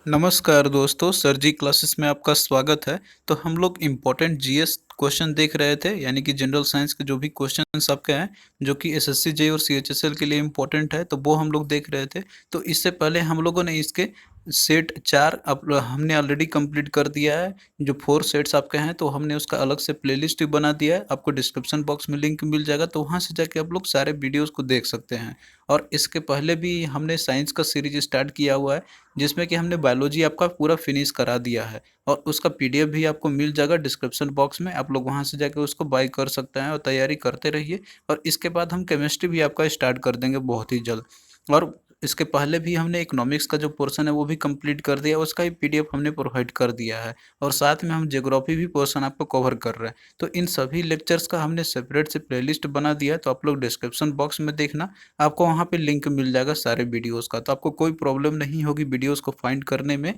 नमस्कार दोस्तों, सर जी क्लासेस में आपका स्वागत है। तो हम लोग इम्पोर्टेंट जीएस क्वेश्चन देख रहे थे, यानी कि जनरल साइंस के जो भी क्वेश्चंस आपके हैं, जो कि एसएससी जे और सीएचएसएल के लिए इम्पोर्टेंट है, तो वो हम लोग देख रहे थे। तो इससे पहले हम लोगों ने इसके सेट 4 अप हमने ऑलरेडी कंप्लीट कर दिया है। जो 4 सेट्स आपके हैं, तो हमने उसका अलग से प्लेलिस्ट भी बना दिया है। आपको डिस्क्रिप्शन बॉक्स में लिंक मिल जाएगा, तो वहाँ से जाके आप लोग सारे वीडियोज़ को देख सकते हैं। और इसके पहले भी हमने साइंस का सीरीज स्टार्ट किया हुआ है, जिसमें कि हमने बायोलॉजी आपका पूरा फिनिश करा दिया है। और उसका पीडीएफ भी आपको मिल जाएगा डिस्क्रिप्शन बॉक्स में, आप लोग वहाँ से जाके उसको बाय कर सकते हैं और तैयारी करते रहिए। और इसके बाद हम केमिस्ट्री भी आपका स्टार्ट कर देंगे बहुत ही जल्द। और इसके पहले भी हमने इकोनॉमिक्स का जो पोर्शन है वो भी कंप्लीट कर दिया, उसका भी पीडीएफ हमने प्रोवाइड कर दिया है। और साथ में हम ज्योग्राफी भी पोर्शन आपको कवर कर रहे हैं। तो इन सभी लेक्चर्स का हमने सेपरेट से प्लेलिस्ट बना दिया है, तो आप लोग डिस्क्रिप्शन बॉक्स में देखना, आपको वहाँ पे लिंक मिल जाएगा सारे वीडियोस का, तो आपको कोई प्रॉब्लम नहीं होगी वीडियोस को फाइंड करने में।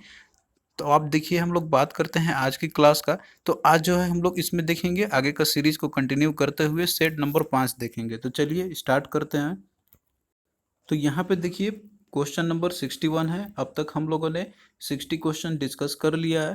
तो आप देखिए, हम लोग बात करते हैं आज की क्लास का। तो आज जो है हम लोग इसमें देखेंगे, आगे का सीरीज को कंटिन्यू करते हुए सेट नंबर 5 देखेंगे। तो चलिए स्टार्ट करते हैं। तो यहाँ पे देखिए, क्वेश्चन नंबर 61 है। अब तक हम लोगों ने 60 क्वेश्चन डिस्कस कर लिया है।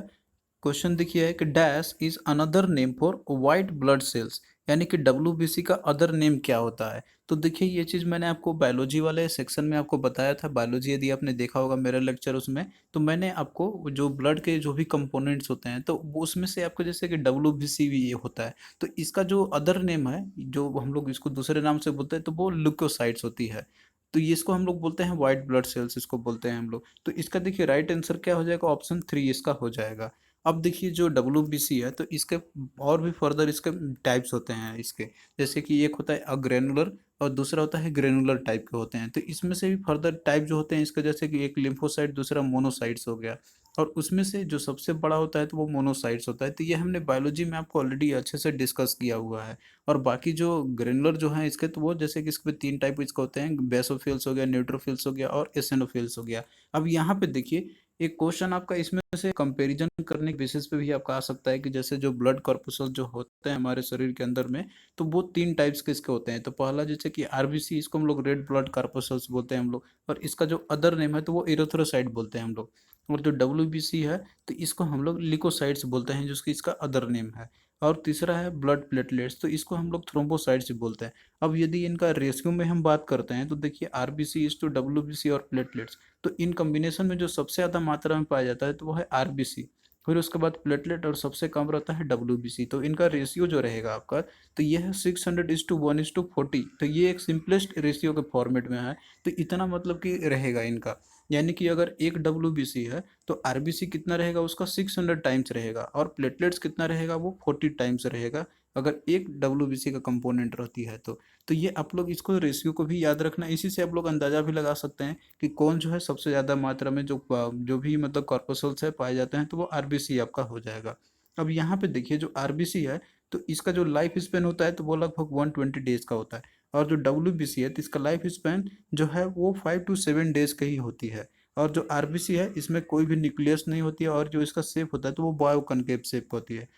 क्वेश्चन देखिए है कि dash is another name for white blood cells, यानी कि डब्ल्यूबीसी का अदर नेम क्या होता है। तो देखिए, ये चीज़ मैंने आपको बायोलॉजी वाले सेक्शन में आपको बताया था। बायोलॉजी यदि आपने देखा होगा मेरा लेक्चर, उसमें तो मैंने आपको जो ब्लड के जो भी कंपोनेंट्स होते हैं, तो वो उसमें से आपको जैसे कि डब्ल्यूबीसी भी ये होता है। तो इसका जो अदर नेम है, जो हम लोग इसको दूसरे नाम से बोलते हैं, तो वो ल्यूकोसाइट्स होती है। तो ये इसको हम लोग बोलते हैं वाइट ब्लड सेल्स, इसको बोलते हैं हम लोग। तो इसका देखिए राइट आंसर क्या हो जाएगा, ऑप्शन 3 इसका हो जाएगा। अब देखिए, जो डब्ल्यूबीसी है, तो इसके और भी फर्दर इसके टाइप्स होते हैं इसके। जैसे कि एक होता है अग्रेनुलर और दूसरा होता है ग्रेनुलर टाइप के होते हैं। तो इसमें से भी फर्दर टाइप जो होते हैं इसके, जैसे कि एक लिम्फोसाइट, दूसरा मोनोसाइट्स हो गया। और उसमें से जो सबसे बड़ा होता है तो वो मोनोसाइट्स होता है। तो ये हमने बायोलॉजी में आपको ऑलरेडी अच्छे से डिस्कस किया हुआ है। और बाकी जो ग्रेनुलर जो है इसके, तो वो जैसे कि इसके 3 टाइप इसके होते हैं, बेसोफिल्स हो गया, न्यूट्रोफिल्स हो गया और एसिनोफिल्स हो गया। अब यहाँ पे देखिए, एक क्वेश्चन आपका इसमें से कंपैरिजन करने के बेसिस पे भी आपका आ सकता है कि जैसे जो ब्लड कॉर्पसेल्स जो होते हैं हमारे शरीर के अंदर में, तो वो 3 टाइप्स के इसके होते हैं। तो पहला जैसे कि आरबीसी, इसको हम लोग रेड ब्लड कॉर्पसेल्स बोलते हैं हम लोग। और इसका जो अदर नेम है तो वो इरिथ्रोसाइट बोलते हैं हम लोग। और जो डब्ल्यूबीसी है, तो इसको हम लोग लिकोसाइट्स बोलते हैं, जिसकी इसका अदर नेम है। और तीसरा है ब्लड प्लेटलेट्स, तो इसको हम लोग थ्रोम्बोसाइट्स बोलते हैं। अब यदि इनका रेशियो में हम बात करते हैं, तो देखिए आरबीसी इज टू डब्ल्यूबीसी और प्लेटलेट्स, तो इन कॉम्बिनेशन में जो सबसे ज़्यादा मात्रा में पाया जाता है तो वो है आरबीसी। फिर उसके बाद प्लेटलेट, और सबसे कम रहता है डब्ल्यूबीसी। तो इनका रेशियो जो रहेगा आपका, तो ये है 600:1:40। तो ये एक सिंपलेस्ट रेशियो के फॉर्मेट में है। तो इतना मतलब कि रहेगा इनका, यानी कि अगर एक डब्ल्यूबीसी है तो आरबीसी कितना रहेगा उसका, 600 टाइम्स रहेगा। और प्लेटलेट्स कितना रहेगा, वो 40 टाइम्स रहेगा, अगर एक डब्ल्यूबीसी का कंपोनेंट रहती है तो ये आप लोग इसको रेशियो को भी याद रखना। इसी से आप लोग अंदाज़ा भी लगा सकते हैं कि कौन जो है सबसे ज़्यादा मात्रा में जो भी मतलब कॉर्पसल्स है पाए जाते हैं, तो वो आरबीसी आपका हो जाएगा। अब यहाँ पे देखिए, जो आरबीसी है, तो इसका जो लाइफ स्पेन होता है तो वो लगभग 120 डेज का होता है। और जो डब्ल्यूबीसी है, तो इसका लाइफ स्पेन जो है वो 5 to 7 डेज का ही होती है। और जो आरबीसी है, इसमें कोई भी न्यूक्लियस नहीं होती है, और जो इसका शेप होता है तो वो बायो कनकेव शेप होती है।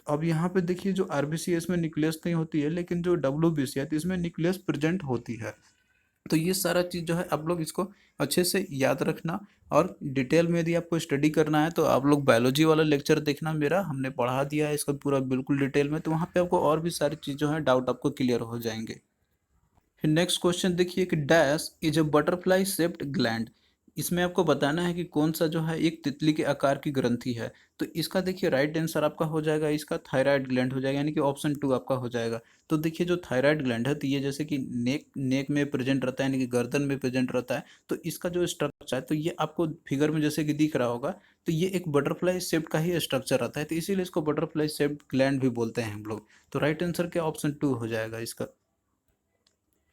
अब यहाँ पे देखिए, जो आरबीसी है इसमें न्यूक्लियस नहीं होती है, लेकिन जो डब्ल्यूबीसी है तो इसमें न्यूक्लियस प्रेजेंट होती है। तो ये सारा चीज़ जो है आप लोग इसको अच्छे से याद रखना। और डिटेल में यदि आपको स्टडी करना है तो आप लोग बायोलॉजी वाला लेक्चर देखना मेरा, हमने पढ़ा दिया है इसका पूरा बिल्कुल डिटेल में, तो वहाँ पे आपको और भी सारी चीज़ जो है डाउट आपको क्लियर हो जाएंगे। फिर नेक्स्ट क्वेश्चन देखिए कि dash is a butterfly shaped gland. इसमें आपको बताना है कि कौन सा जो है एक तितली के आकार की ग्रंथि है। तो इसका देखिए राइट आंसर आपका हो जाएगा, इसका थायराइड ग्लैंड हो जाएगा, यानी कि ऑप्शन 2 आपका हो जाएगा। तो देखिए, जो थायराइड ग्लैंड है, तो ये जैसे कि नेक में प्रेजेंट रहता है, यानी कि गर्दन में प्रेजेंट रहता है। तो इसका जो स्ट्रक्चर है, तो ये आपको फिगर में जैसे कि दिख रहा होगा, तो ये एक बटरफ्लाई शेप का ही स्ट्रक्चर रहता है, तो इसीलिए इसको बटरफ्लाई शेप्ड ग्लैंड भी बोलते हैं हम लोग। तो राइट आंसर क्या, ऑप्शन 2 हो जाएगा इसका।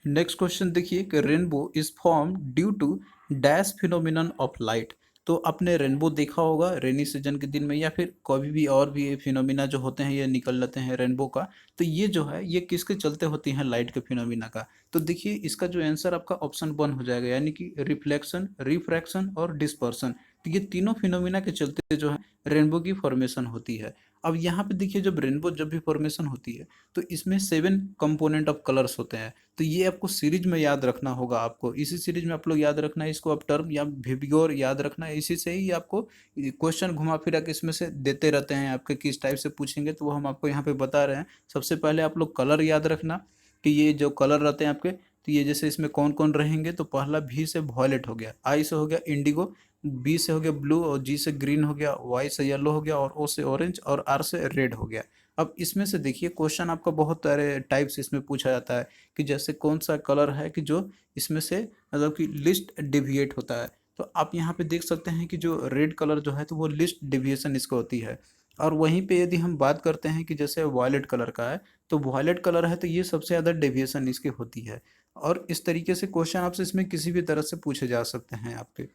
नेक्स्ट क्वेश्चन देखिए कि rainbow is form due to dash phenomenon of light. तो आपने रेनबो देखा होगा रेनी सीजन के दिन में, या फिर कभी भी और भी फिनोमिना जो होते हैं ये निकल लेते हैं रेनबो का। तो ये जो है ये किसके चलते होती हैं, लाइट के फिनोमिना का। तो देखिए, इसका जो आंसर आपका ऑप्शन 1 हो जाएगा, यानी कि रिफ्लेक्शन, रिफ्रैक्शन और डिस्पर्सन। तो ये तीनों फिनोमिना के चलते जो है रेनबो की फॉर्मेशन होती है। अब यहाँ पे देखिए जब रेनबो जब भी फॉर्मेशन होती है तो इसमें 7 कंपोनेंट ऑफ कलर्स होते हैं। तो ये आपको सीरीज में याद रखना होगा, आपको इसी सीरीज में आप लोग याद रखना है इसको, आप टर्म या विबग्योर याद रखना है। इसी से ही आपको क्वेश्चन घुमा फिरा के इसमें से देते रहते हैं, आपके किस टाइप से पूछेंगे तो वो हम आपको यहाँ पे बता रहे हैं। सबसे पहले आप लोग कलर याद रखना कि ये जो कलर रहते हैं आपके, तो ये जैसे इसमें कौन कौन रहेंगे, तो पहला भी से वॉयलेट हो गया, आई से हो गया इंडिगो, बी से हो गया ब्लू, और जी से ग्रीन हो गया, वाई से येलो हो गया, और ओ से ऑरेंज, और आर से रेड हो गया। अब इसमें से देखिए क्वेश्चन आपका बहुत सारे टाइप्स इसमें पूछा जाता है कि जैसे कौन सा कलर है कि जो इसमें से मतलब कि लिस्ट डिविएट होता है। तो आप यहाँ पे देख सकते हैं कि जो रेड कलर जो है तो वो लिस्ट डिविएशन इसको होती है। और वहीं पे यदि हम बात करते हैं कि जैसे वॉयलेट कलर का है, तो वॉयलेट कलर है तो ये सबसे ज़्यादा डेविएशन इसकी होती है। और इस तरीके से क्वेश्चन आपसे इसमें किसी भी तरह से पूछे जा सकते हैं आपके।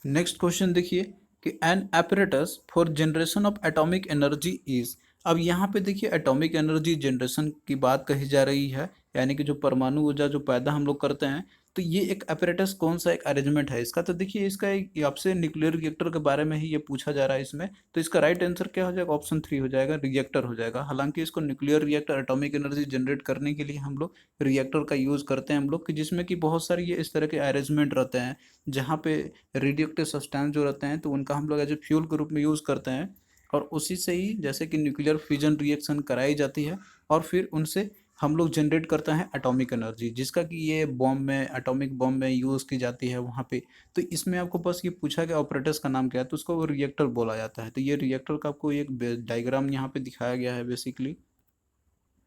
नेक्स्ट क्वेश्चन देखिए कि an apparatus for generation of atomic energy is. अब यहाँ पे देखिए एटॉमिक एनर्जी जनरेशन की बात कही जा रही है, यानी कि जो परमाणु ऊर्जा जो पैदा हम लोग करते हैं, तो ये एक apparatus कौन सा एक अरेंजमेंट है इसका। तो देखिए इसका एक आपसे न्यूक्लियर रिएक्टर के बारे में ही ये पूछा जा रहा है इसमें। तो इसका राइट आंसर क्या हो जाएगा, ऑप्शन 3 हो जाएगा, रिएक्टर हो जाएगा। हालांकि इसको nuclear reactor atomic energy generate करने के लिए हम लोग रिएक्टर का यूज़ करते हैं हम लोग, कि जिसमें कि बहुत सारी ये इस तरह के अरेंजमेंट रहते हैं जहाँ पे रेडियो एक्टिव सब्सटेंस जो रहते हैं तो उनका हम लोग एज ए फ्यूल के रूप में यूज़ करते हैं। और उसी से ही जैसे कि न्यूक्लियर फ्यूजन रिएक्शन कराई जाती है और फिर उनसे हम लोग जनरेट करते हैं एटॉमिक एनर्जी, जिसका कि ये बॉम्ब में एटॉमिक बॉम्ब में यूज़ की जाती है वहाँ पे। तो इसमें आपको बस ये पूछा गया ऑपरेटर्स का नाम क्या है, तो उसको वो रिएक्टर बोला जाता है। तो ये रिएक्टर का आपको एक डायग्राम यहाँ पे दिखाया गया है बेसिकली।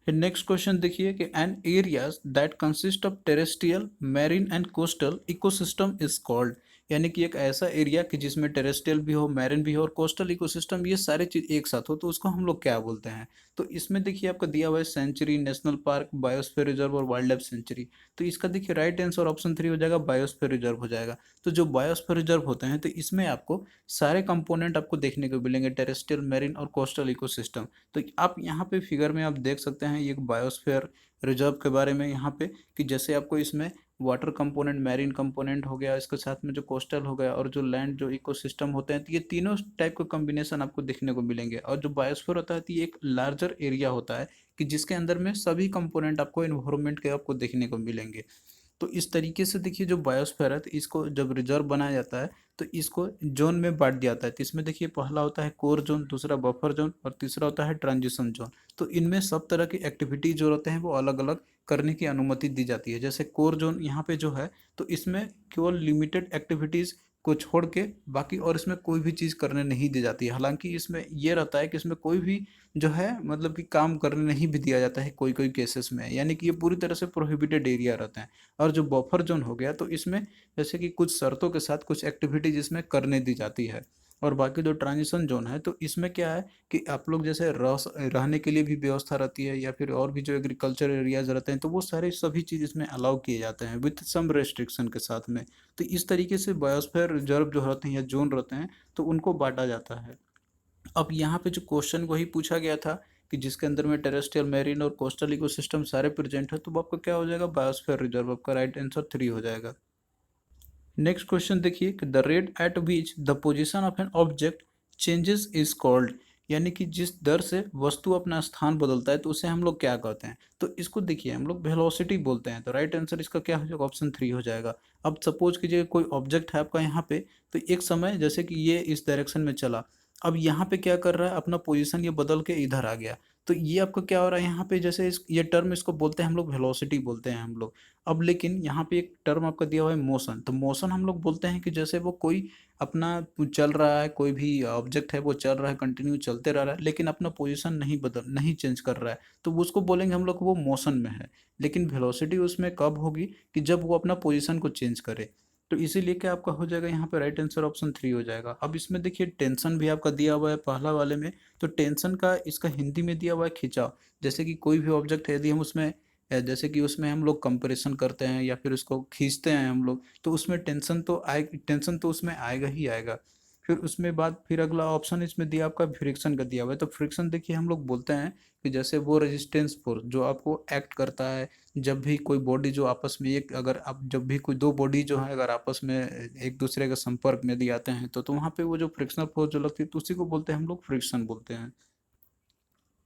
फिर नेक्स्ट क्वेश्चन देखिए कि an areas that consist of terrestrial marine and coastal ecosystem is called. यानी कि एक ऐसा एरिया कि जिसमें टेरेस्ट्रियल भी हो, मैरीन भी हो और कोस्टल इकोसिस्टम, ये सारे चीज एक साथ हो, तो उसको हम लोग क्या बोलते हैं। तो इसमें देखिए आपका दिया हुआ है sanctuary, national park, biosphere reserve और वाइल्ड लाइफ सेंचुरी। तो इसका देखिए राइट आंसर ऑप्शन 3 हो जाएगा, बायोस्फीयर रिजर्व हो जाएगा। तो जो बायोस्फीयर रिजर्व होते हैं तो इसमें आपको सारे कंपोनेंट आपको देखने को मिलेंगे, टेरेस्ट्रियल, मैरीन और कोस्टल इकोसिस्टम। तो आप यहाँ पे फिगर में आप देख सकते हैं एक बायोस्फीयर रिजर्व के बारे में यहाँ पे, कि जैसे आपको इसमें वाटर कंपोनेंट, मैरीन कंपोनेंट हो गया, इसके साथ में जो कोस्टल हो गया और जो लैंड जो इकोसिस्टम होते हैं, तो ये तीनों टाइप का कॉम्बिनेशन आपको देखने को मिलेंगे। और जो बायोस्फीयर होता है तो ये एक लार्जर एरिया होता है कि जिसके अंदर में सभी कंपोनेंट आपको इन्वायरमेंट के आपको देखने को मिलेंगे। तो इस तरीके से देखिए जो बायोस्फीयर है तो इसको जब रिजर्व बनाया जाता है तो इसको जोन में बांट दिया जाता है। तो इसमें देखिए पहला होता है कोर जोन, दूसरा बफर जोन और तीसरा होता है ट्रांजिशन जोन। तो इनमें सब तरह की एक्टिविटी जो रहते हैं वो अलग अलग करने की अनुमति दी जाती है। जैसे कोर जोन यहाँ पे जो है तो इसमें केवल लिमिटेड एक्टिविटीज़ को छोड़ के बाकी और इसमें कोई भी चीज़ करने नहीं दी जाती है। हालांकि इसमें ये रहता है कि इसमें कोई भी जो है मतलब कि काम करने नहीं भी दिया जाता है कोई कोई केसेस में, यानी कि ये पूरी तरह से प्रोहिबिटेड एरिया रहता है। और जो बफर जोन हो गया तो इसमें जैसे कि कुछ शर्तों के साथ कुछ एक्टिविटीज इसमें करने दी जाती है। और बाकी जो ट्रांजिशन जोन है तो इसमें क्या है कि आप लोग जैसे रहने के लिए भी व्यवस्था रहती है या फिर और भी जो एग्रीकल्चर एरियाज रहते हैं तो वो सारे सभी चीज़ इसमें अलाउ किए जाते हैं विथ सम रेस्ट्रिक्शन के साथ में। तो इस तरीके से बायोस्फीयर रिजर्व जो रहते हैं या जोन रहते हैं तो उनको बांटा जाता है। अब यहाँ पे जो क्वेश्चन वही पूछा गया था कि जिसके अंदर में टेरेस्ट्रियल, मैरीन और कोस्टल इकोसिस्टम सारे प्रेजेंट है, तो आपका क्या हो जाएगा, बायोस्फीयर रिजर्व। आपका राइट आंसर 3 हो जाएगा। नेक्स्ट क्वेश्चन देखिए कि the rate at which the position of an object changes is called. यानी कि जिस दर से वस्तु अपना स्थान बदलता है तो उसे हम लोग क्या कहते हैं। तो इसको देखिए हम लोग वेलोसिटी बोलते हैं। तो राइट आंसर इसका क्या हो जाएगा, ऑप्शन 3 हो जाएगा। अब सपोज कीजिए कोई ऑब्जेक्ट है आपका यहाँ पे, तो एक समय जैसे कि ये इस डायरेक्शन में चला, अब यहाँ पे क्या कर रहा है, अपना पोजीशन ये बदल के इधर आ गया। तो ये आपका क्या हो रहा है यहाँ पे, जैसे इस ये टर्म इसको बोलते हैं हम लोग वेलोसिटी बोलते हैं हम लोग। अब लेकिन यहाँ पे एक टर्म आपका दिया हुआ है मोशन। तो मोशन हम लोग बोलते हैं कि जैसे वो कोई अपना चल रहा है, कोई भी ऑब्जेक्ट है वो चल रहा है, कंटिन्यू चलते रह रहा है लेकिन अपना पोजीशन नहीं चेंज कर रहा है, तो वो उसको बोलेंगे हम लोग वो मोशन में है। लेकिन वेलोसिटी उसमें कब होगी, कि जब वो अपना पोजीशन को चेंज करे। तो इसीलिए क्या आपका हो जाएगा यहाँ पे राइट आंसर ऑप्शन 3 हो जाएगा। अब इसमें देखिए टेंशन भी आपका दिया हुआ है पहला वाले में। तो टेंशन का इसका हिंदी में दिया हुआ है खिंचाव। जैसे कि कोई भी ऑब्जेक्ट है यदि हम उसमें जैसे कि उसमें हम लोग कंप्रेशन करते हैं या फिर उसको खींचते हैं हम लोग, तो उसमें टेंशन तो उसमें आएगा ही आएगा। फिर उसमें बाद फिर अगला ऑप्शन इसमें दिया आपका फ्रिक्शन का दिया हुआ है। तो फ्रिक्शन देखिए हम लोग बोलते हैं कि जैसे वो रेजिस्टेंस फोर्स जो आपको एक्ट करता है जब भी कोई बॉडी जो आपस में एक अगर आप जब भी कोई दो बॉडी जो है अगर आपस में एक दूसरे के संपर्क में यदि आते हैं तो वहाँ पे वो जो फ्रिक्शनल फोर्स जो लगती है तो उसी को बोलते हैं हम लोग फ्रिक्शन बोलते हैं।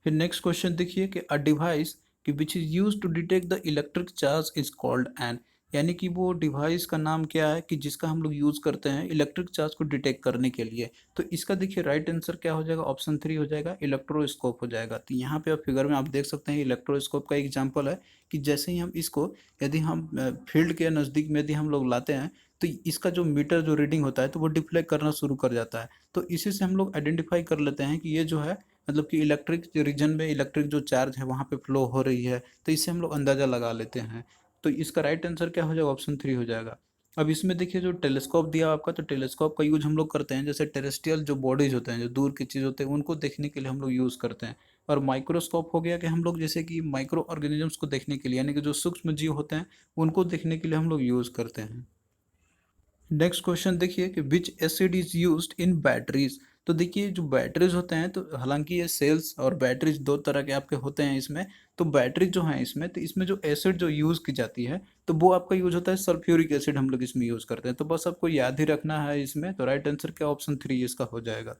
फिर नेक्स्ट क्वेश्चन देखिए कि अ डिवाइस कि which is use to detect the electric charge is called an, यानी कि वो डिवाइस का नाम क्या है कि जिसका हम लोग यूज करते हैं इलेक्ट्रिक चार्ज को डिटेक्ट करने के लिए। तो इसका देखिए राइट आंसर क्या हो जाएगा, ऑप्शन 3 हो जाएगा, इलेक्ट्रोस्कोप हो जाएगा। तो यहाँ पे आप फिगर में आप देख सकते हैं इलेक्ट्रोस्कोप का एग्जाम्पल है कि जैसे ही हम इसको यदि हम फील्ड के नज़दीक में यदि हम लोग लाते हैं तो इसका जो मीटर जो रीडिंग होता है तो वो डिफ्लेक्ट करना शुरू कर जाता है। तो इसी से हम लोग आइडेंटिफाई कर लेते हैं कि ये जो है मतलब कि इलेक्ट्रिक रीजन में इलेक्ट्रिक जो चार्ज है वहाँ पे फ्लो हो रही है। तो इससे हम लोग अंदाज़ा लगा लेते हैं। तो इसका राइट आंसर क्या हो जाएगा, ऑप्शन 3 हो जाएगा। अब इसमें देखिए जो टेलीस्कोप दिया आपका, तो टेलीस्कोप का यूज हम लोग करते हैं जैसे टेरेस्ट्रियल जो बॉडीज होते हैं जो दूर की चीज़ होते हैं उनको देखने के लिए हम लोग यूज़ करते हैं। और माइक्रोस्कोप हो गया कि हम लोग जैसे कि माइक्रो ऑर्गेनिजम्स को देखने के लिए यानी कि जो सूक्ष्म जीव होते हैं उनको देखने के लिए हम लोग यूज़ करते हैं। नेक्स्ट क्वेश्चन देखिए कि विच acid is used in batteries. तो देखिए जो बैटरीज होते हैं तो हालांकि ये सेल्स और बैटरीज दो तरह के आपके होते हैं इसमें। तो बैटरी जो है इसमें तो इसमें जो एसिड जो यूज़ की जाती है तो वो आपका यूज होता है सल्फ्यूरिक एसिड हम लोग इसमें यूज़ करते हैं। तो बस आपको याद ही रखना है इसमें। तो राइट आंसर क्या, ऑप्शन 3 इसका हो जाएगा।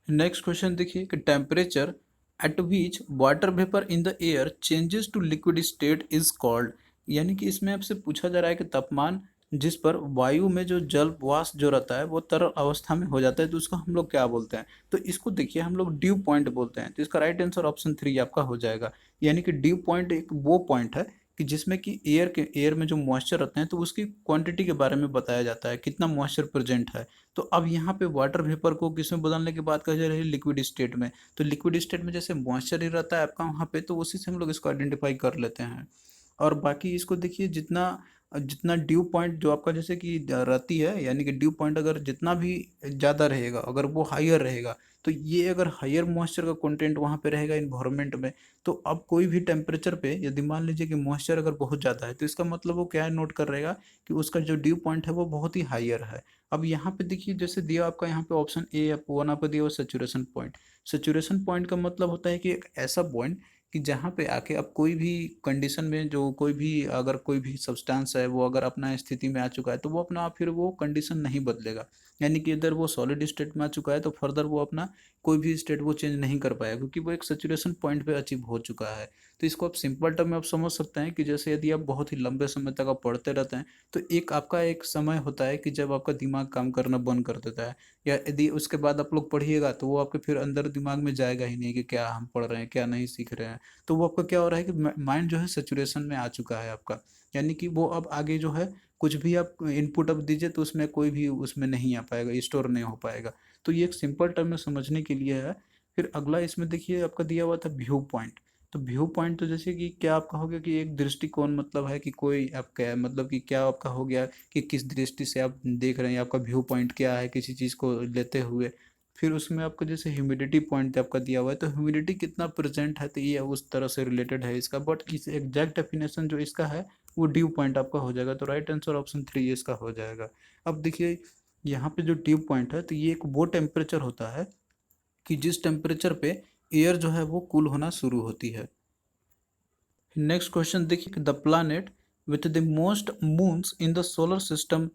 नेक्स्ट क्वेश्चन देखिए कि temperature at which water vapour in the air changes to liquid state is called, यानी कि इसमें आपसे पूछा जा रहा है कि तापमान जिस पर वायु में जो जल वाष्प जो रहता है वो तरल अवस्था में हो जाता है तो उसको हम लोग क्या बोलते हैं। तो इसको देखिए हम लोग ड्यू पॉइंट बोलते हैं। तो इसका राइट आंसर ऑप्शन 3 आपका हो जाएगा। यानी कि ड्यू पॉइंट एक वो पॉइंट है कि जिसमें कि एयर में जो मॉइस्चर रहते हैं तो उसकी क्वांटिटी के बारे में बताया जाता है कितना मॉइस्चर प्रेजेंट है। तो अब यहाँ पे वाटर वेपर को किसमें बदलने की बात कही जा रही है, लिक्विड स्टेट में। तो लिक्विड स्टेट में जैसे मॉइस्चर ही रहता है आपका वहाँ पे तो उसी से हम लोग इसको आइडेंटिफाई कर लेते हैं। और बाकी इसको देखिए जितना जितना ड्यू पॉइंट जो आपका जैसे कि रहती है यानी कि ड्यू पॉइंट अगर जितना भी ज़्यादा रहेगा अगर वो हायर रहेगा तो ये अगर हायर मॉइस्चर का कंटेंट वहाँ पे रहेगा इन्वायरमेंट में तो अब कोई भी टेम्परेचर पे यदि मान लीजिए कि मॉइस्चर अगर बहुत ज़्यादा है तो इसका मतलब वो क्या नोट कर रहेगा कि उसका जो ड्यू पॉइंट है वो बहुत ही हायर है। अब यहाँ पे देखिए जैसे दिया आपका यहाँ पे ऑप्शन ए वन आपको दिया हुआ सेचुरेशन पॉइंट। सेचुरेशन पॉइंट का मतलब होता है कि एक ऐसा पॉइंट कि जहाँ पे आके अब कोई भी कंडीशन में जो कोई भी अगर कोई भी सब्सटेंस है वो अगर अपना स्थिति में आ चुका है तो वो अपना फिर वो कंडीशन नहीं बदलेगा। यानी कि इधर वो सॉलिड स्टेट में आ चुका है तो फर्दर वो अपना कोई भी स्टेट वो चेंज नहीं कर पाएगा क्योंकि वो एक सेचुरेशन पॉइंट पे अचीव हो चुका है। तो इसको आप सिंपल टर्म में आप समझ सकते हैं कि जैसे यदि आप बहुत ही लंबे समय तक आप पढ़ते रहते हैं तो एक आपका एक समय होता है कि जब आपका दिमाग काम करना बंद कर देता है। या यदि उसके बाद आप लोग पढ़िएगा तो वो आपके फिर अंदर दिमाग में जाएगा ही नहीं कि क्या हम पढ़ रहे हैं क्या नहीं सीख रहे हैं। तो वो आपका क्या हो रहा है कि माइंड जो है सेचुरेशन में आ चुका है आपका। यानी कि वो अब आगे जो है कुछ भी आप इनपुट अब दीजिए तो उसमें कोई भी उसमें नहीं आ पाएगा, स्टोर नहीं हो पाएगा। तो ये एक सिंपल टर्म में समझने के लिए है। फिर अगला इसमें देखिए आपका दिया हुआ था व्यू पॉइंट। तो व्यू पॉइंट तो जैसे कि क्या आपका हो गया कि एक दृष्टिकोण मतलब है कि कोई आपका मतलब कि क्या आपका हो गया कि किस दृष्टि से आप देख रहे हैं, आपका व्यू पॉइंट क्या है किसी चीज़ को लेते हुए। फिर उसमें आपको जैसे ह्यूमिडिटी पॉइंट आपका दिया हुआ है तो ह्यूमिडिटी कितना प्रेजेंट है तो ये उस तरह से रिलेटेड है इसका। बट इस एग्जैक्ट डेफिनेशन जो इसका है वो ड्यू पॉइंट आपका हो जाएगा। तो राइट आंसर ऑप्शन 3 इसका हो जाएगा। अब देखिए यहाँ पे जो ड्यू पॉइंट है तो ये एक वो टेम्परेचर होता है कि जिस टेम्परेचर पे एयर जो है वो कूल होना शुरू होती है। नेक्स्ट क्वेश्चन देखिए the planet with the most moons in the solar system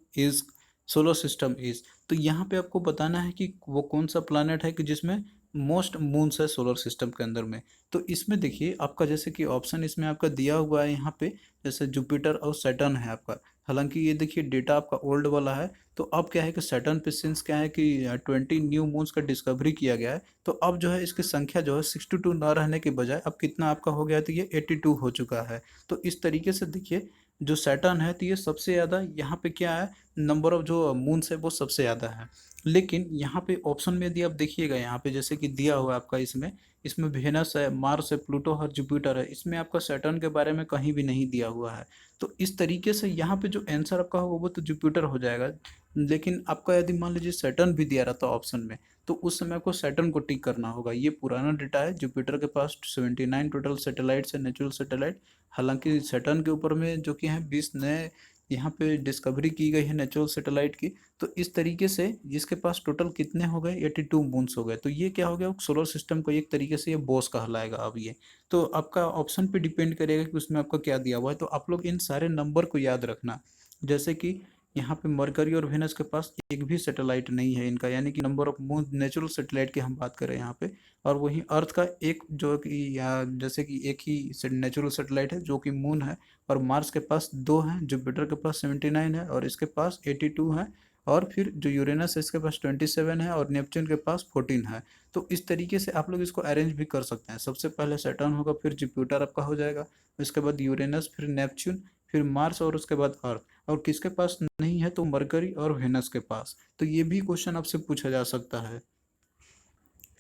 is. तो यहाँ पे आपको बताना है कि वो कौन सा प्लानेट है कि जिसमें मोस्ट मून्स है सोलर सिस्टम के अंदर में। तो इसमें देखिए आपका जैसे कि ऑप्शन इसमें आपका दिया हुआ है यहाँ पे जैसे जुपिटर और सैटर्न है आपका। हालांकि ये देखिए डेटा आपका ओल्ड वाला है। तो अब क्या है कि सैटर्न पे सिंस क्या है कि 20 न्यू मून्स का डिस्कवरी किया गया है तो अब जो है इसकी संख्या जो है 62 ना रहने के बजाय अब कितना आपका हो गया है तो ये 82 हो चुका है। तो इस तरीके से देखिए जो सैटर्न है तो ये सबसे ज़्यादा यहाँ पे क्या है नंबर ऑफ जो मून्स है वो सबसे ज़्यादा है। लेकिन यहाँ पे ऑप्शन में यदि आप देखिएगा यहाँ पे जैसे कि दिया हुआ है आपका इसमें इसमें वेनस है, मार्स है, प्लूटो और जुपिटर है। इसमें आपका सैटर्न के बारे में कहीं भी नहीं दिया हुआ है। तो इस तरीके से यहाँ पे जो आंसर आपका होगा वो तो जुपिटर हो जाएगा। लेकिन आपका यदि मान लीजिए सैटर्न भी दिया रहता ऑप्शन में तो उस समय आपको सैटर्न को टिक करना होगा। ये पुराना डेटा है। जुपिटर के पास 79 टोटल सैटेलाइट्स है, नेचुरल सैटेलाइट। हालांकि सैटर्न के ऊपर में जो कि हैं 20 नए यहाँ पे डिस्कवरी की गई है नेचुरल सैटेलाइट की। तो इस तरीके से जिसके पास टोटल कितने हो गए, 82 मून्स हो गए। तो ये क्या हो गया, सोलर सिस्टम को एक तरीके से ये बॉस कहलाएगा अब ये। तो आपका ऑप्शन पे डिपेंड करेगा कि उसमें आपका क्या दिया हुआ है। तो आप लोग इन सारे नंबर को याद रखना। जैसे कि यहाँ पे मरकरी और वेनस के पास एक भी सैटेलाइट नहीं है इनका, यानी कि number of moon natural satellite की हम बात करें यहाँ पे। और वहीं अर्थ का एक जो कि या जैसे कि एक ही नेचुरल सैटेलाइट है जो कि मून है। और मार्स के पास दो हैं, जुपिटर के पास 79 है और इसके पास 82 है। और फिर जो यूरेनस है इसके पास 27 है और नेपच्यून के पास 14 है। तो इस तरीके से आप लोग इसको अरेंज भी कर सकते हैं। सबसे पहले सैटर्न होगा, फिर जुपिटर आपका हो जाएगा, उसके बाद यूरेनस, फिर नेपच्यून, फिर मार्स और उसके बाद अर्थ। और किसके पास नहीं है, तो मरकरी और वेनस के पास। तो ये भी क्वेश्चन आपसे पूछा जा सकता है।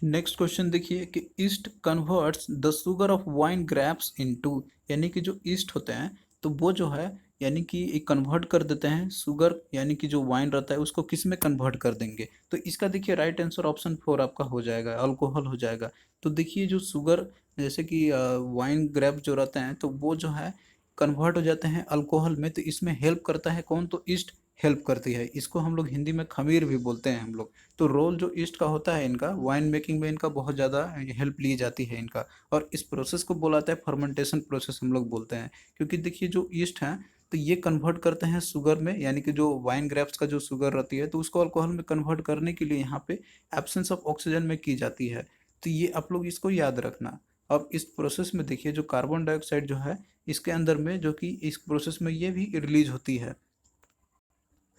नेक्स्ट क्वेश्चन देखिए कि east converts the sugar of wine grapes into, यानी कि जो ईस्ट होते हैं तो वो जो है यानी कि कन्वर्ट कर देते हैं शुगर, यानी कि जो वाइन रहता है उसको किस में कन्वर्ट कर देंगे। तो इसका देखिए राइट आंसर ऑप्शन 4 आपका हो जाएगा, अल्कोहल हो जाएगा। तो देखिए जो शुगर जैसे कि वाइन ग्रेप जो रहते हैं तो वो जो है कन्वर्ट हो जाते हैं अल्कोहल में। तो इसमें हेल्प करता है कौन, तो ईस्ट हेल्प करती है। इसको हम लोग हिंदी में खमीर भी बोलते हैं हम लोग। तो रोल जो ईस्ट का होता है इनका वाइन मेकिंग में, इनका बहुत ज़्यादा हेल्प ली जाती है इनका। और इस प्रोसेस को बोलाता है फर्मेंटेशन प्रोसेस हम लोग बोलते हैं। क्योंकि देखिए जो ईस्ट है तो ये कन्वर्ट करते हैं शुगर में, यानी कि जो वाइन ग्रेप्स का जो शुगर रहती है तो उसको अल्कोहल में कन्वर्ट करने के लिए यहाँ पे एब्सेंस ऑफ ऑक्सीजन में की जाती है। तो ये आप लोग इसको याद रखना। अब इस प्रोसेस में देखिए जो कार्बन डाइऑक्साइड जो है इसके अंदर में, जो कि इस प्रोसेस में ये भी रिलीज होती है।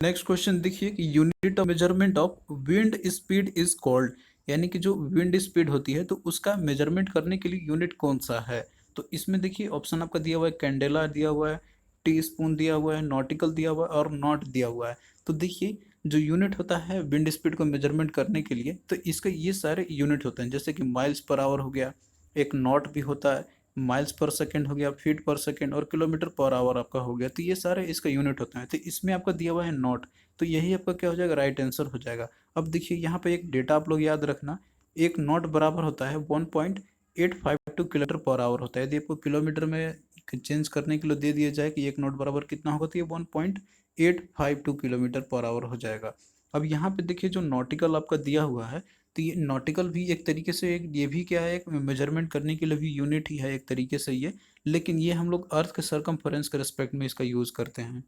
नेक्स्ट क्वेश्चन देखिए कि unit of measurement of wind speed is called, यानी कि जो विंड स्पीड होती है तो उसका मेजरमेंट करने के लिए यूनिट कौन सा है। तो इसमें देखिए ऑप्शन आपका दिया हुआ है, कैंडेला दिया हुआ है, टी स्पून दिया हुआ है, नॉटिकल दिया हुआ है और नॉट दिया हुआ है। तो देखिए जो यूनिट होता है विंड स्पीड को मेजरमेंट करने के लिए तो इसके ये सारे यूनिट होते हैं। जैसे कि माइल्स पर आवर हो गया, एक नॉट भी होता है, माइल्स पर सेकेंड हो गया, फीट पर सेकेंड और किलोमीटर पर आवर आपका हो गया। तो ये सारे इसका यूनिट होते हैं। तो इसमें आपका दिया हुआ है नॉट। तो यही आपका क्या हो जाएगा, राइट आंसर हो जाएगा। अब देखिए यहाँ पे एक डेटा आप लोग याद रखना, एक नॉट बराबर होता है 1.852 किलोमीटर पर आवर होता है। यदि आपको किलोमीटर में चेंज करने के लिए दे दिया जाए कि एक नॉट बराबर कितना होगा तो ये 1.852 किलोमीटर पर आवर हो जाएगा। अब यहाँ पे देखिए जो नॉटिकल आपका दिया हुआ है तो ये नॉटिकल भी एक तरीके से एक ये भी क्या है, एक मेजरमेंट करने के लिए भी यूनिट ही है एक तरीके से ये। लेकिन ये हम लोग अर्थ के सरकमफेरेंस के रिस्पेक्ट में इसका यूज करते हैं।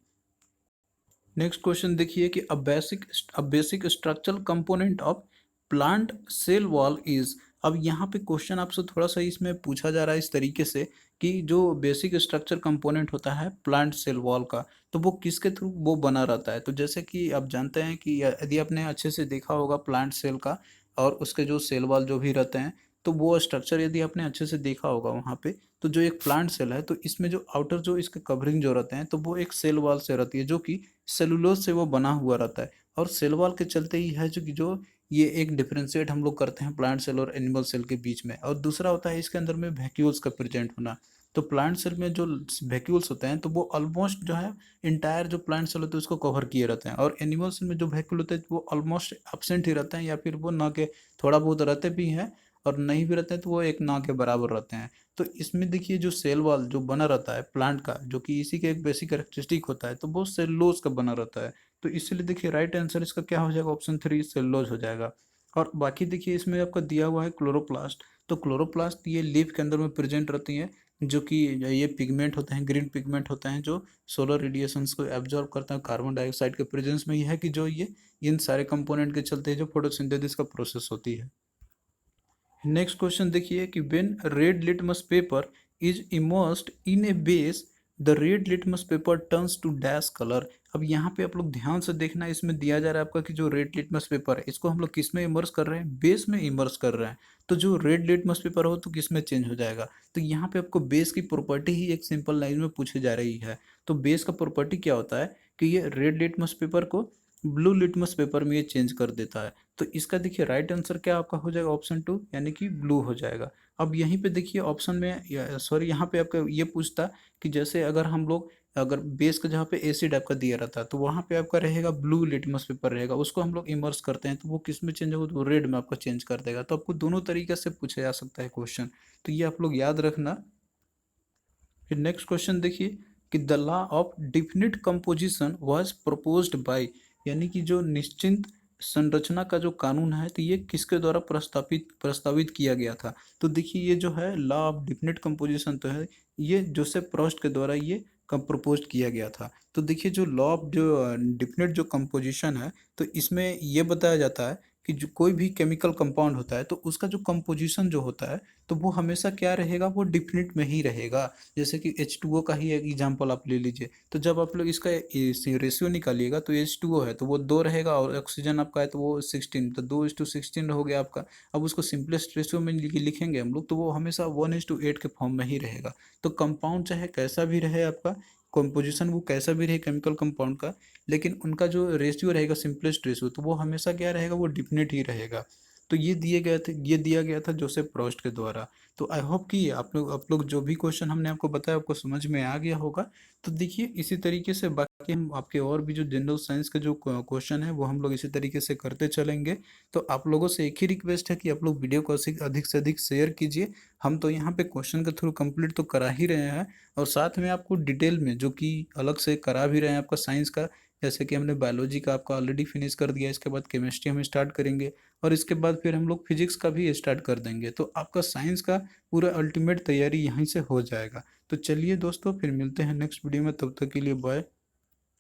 नेक्स्ट क्वेश्चन देखिए कि a basic structural component of plant cell wall is. अब यहाँ पे क्वेश्चन आपसे थोड़ा सा इसमें पूछा जा रहा है इस तरीके से कि जो बेसिक स्ट्रक्चर कंपोनेंट होता है प्लांट सेल वॉल का तो वो किसके थ्रू वो बना रहता है। तो जैसे कि आप जानते हैं कि यदि आपने अच्छे से देखा होगा प्लांट सेल का और उसके जो सेल वॉल जो भी रहते हैं तो वो स्ट्रक्चर यदि आपने अच्छे से देखा होगा वहाँ पे, तो जो एक प्लांट सेल है तो इसमें जो आउटर जो इसके कवरिंग जो रहते हैं तो वो एक सेल वॉल से रहती है जो कि सेलुलोज से वो बना हुआ रहता है। और सेल वॉल के चलते ही है जो ये एक डिफरेंशिएट हम लोग करते हैं प्लांट सेल और एनिमल सेल के बीच में। और दूसरा होता है इसके अंदर में वैक्यूल्स का प्रेजेंट होना। तो प्लांट सेल में जो वैक्यूल्स होते हैं तो वो ऑलमोस्ट जो है इंटायर जो प्लांट सेल होते हैं उसको कवर किए रहते हैं। और एनिमल सेल में जो वैक्यूल होते हैं वो ऑलमोस्ट एब्सेंट ही रहते हैं, या फिर वो ना के थोड़ा बहुत रहते भी हैं और नहीं भी रहते हैं तो वो एक ना के बराबर रहते हैं। तो इसमें देखिए जो सेल वॉल जो बना रहता है प्लांट का, जो कि इसी का एक बेसिक कैरेक्टरिस्टिक होता है, तो वो सेलुलोज का बना रहता है। तो इसलिए देखिए राइट आंसर इसका क्या हो जाएगा, ऑप्शन 3 सेलुलोज हो जाएगा। और बाकी देखिए इसमें आपका दिया हुआ है क्लोरोप्लास्ट। तो क्लोरोप्लास्ट ये लीफ के अंदर में प्रेजेंट रहती है, जो कि ये पिगमेंट होते हैं, ग्रीन पिगमेंट होते हैं जो सोलर रेडिएशंस को एब्जॉर्ब करते हैं कार्बन डाइऑक्साइड के प्रेजेंस में। यह है कि जो ये इन सारे कंपोनेंट के चलते जो फोटोसिंथेसिस का प्रोसेस होती है। नेक्स्ट क्वेश्चन देखिए कि when red litmus paper is immersed in a base the red litmus paper turns to dash colour. अब यहाँ पे आप लोग ध्यान से देखना, इसमें दिया जा रहा है आपका कि जो रेड लिटमस पेपर है इसको हम लोग किस में इमर्स कर रहे हैं, बेस में इमर्स कर रहे हैं। तो जो रेड लिटमस पेपर हो तो किस में चेंज हो जाएगा। तो यहाँ पे आपको बेस की प्रॉपर्टी ही एक सिंपल लाइन में पूछी जा रही है। तो बेस का प्रॉपर्टी क्या होता है कि ये रेड लिटमस पेपर को ब्लू लिटमस पेपर में ये चेंज कर देता है। तो इसका देखिए राइट आंसर क्या आपका हो जाएगा, ऑप्शन 2 यानी कि ब्लू हो जाएगा। अब यहीं पे देखिए ऑप्शन में सॉरी यहाँ पे आपका ये पूछता कि जैसे अगर हम लोग अगर बेस का जहाँ पे एसिड आपका दिया रहता है तो वहाँ पे आपका रहेगा ब्लू लिटमस पेपर रहेगा, उसको हम लोग इमर्स करते हैं तो वो किस में चेंज होगा, तो रेड में आपका चेंज कर देगा। तो आपको दोनों तरीके से पूछा जा सकता है क्वेश्चन, तो ये आप लोग याद रखना। फिर नेक्स्ट क्वेश्चन देखिए कि the law of definite composition was proposed by, यानी कि जो निश्चित संरचना का जो कानून है तो ये किसके द्वारा प्रस्तावित प्रस्तावित किया गया था। तो देखिए ये जो है लॉ ऑफ डिफिनिट कंपोजिशन तो है, ये जोसेफ प्रोस्ट के द्वारा ये कब प्रपोज किया गया था। तो देखिए जो लॉ ऑफ जो डिफिनिट जो कंपोजिशन है, तो इसमें ये बताया जाता है कि जो कोई भी केमिकल कंपाउंड होता है तो उसका जो कंपोजिशन जो होता है तो वो हमेशा क्या रहेगा, वो डिफिनिट में ही रहेगा। जैसे कि H2O का ही एक एग्जांपल आप ले लीजिए, तो जब आप लोग इसका रेशियो निकालिएगा तो H2O है तो वो 2 रहेगा, और ऑक्सीजन आपका है तो वो 16, तो 2:16 हो गया आपका। अब उसको सिंपलेस्ट रेशियो में लिखेंगे हम लोग तो वो हमेशा 1:8 के फॉर्म में ही रहेगा। तो कंपाउंड चाहे कैसा भी रहे आपका कंपोजिशन, वो कैसा भी रहे केमिकल कंपाउंड का, लेकिन उनका जो रेशियो रहेगा सिंपलेस्ट रेशियो, तो वो हमेशा क्या रहेगा, वो डिफिनिट ही रहेगा। तो ये दिया गया था जोसेफ प्रोस्ट के द्वारा। तो आई होप कि आप लोग जो भी क्वेश्चन हमने आपको बताया आपको समझ में आ गया होगा। तो देखिए इसी तरीके से बाकी हम आपके और भी जो जनरल साइंस के जो क्वेश्चन है वो हम लोग इसी तरीके से करते चलेंगे। तो आप लोगों से एक ही रिक्वेस्ट है कि आप लोग वीडियो को अधिक से अधिक शेयर कीजिए। हम तो यहाँ पे क्वेश्चन के थ्रू कंप्लीट तो करा ही रहे हैं, और साथ में आपको डिटेल में जो कि अलग से करा भी रहे हैं आपका साइंस का। जैसे कि हमने बायोलॉजी का आपका ऑलरेडी फिनिश कर दिया, इसके बाद केमिस्ट्री हम स्टार्ट करेंगे, और इसके बाद फिर हम लोग फिजिक्स का भी स्टार्ट कर देंगे। तो आपका साइंस का पूरा अल्टीमेट तैयारी यहीं से हो जाएगा। तो चलिए दोस्तों फिर मिलते हैं नेक्स्ट वीडियो में, तब तक के लिए बाय।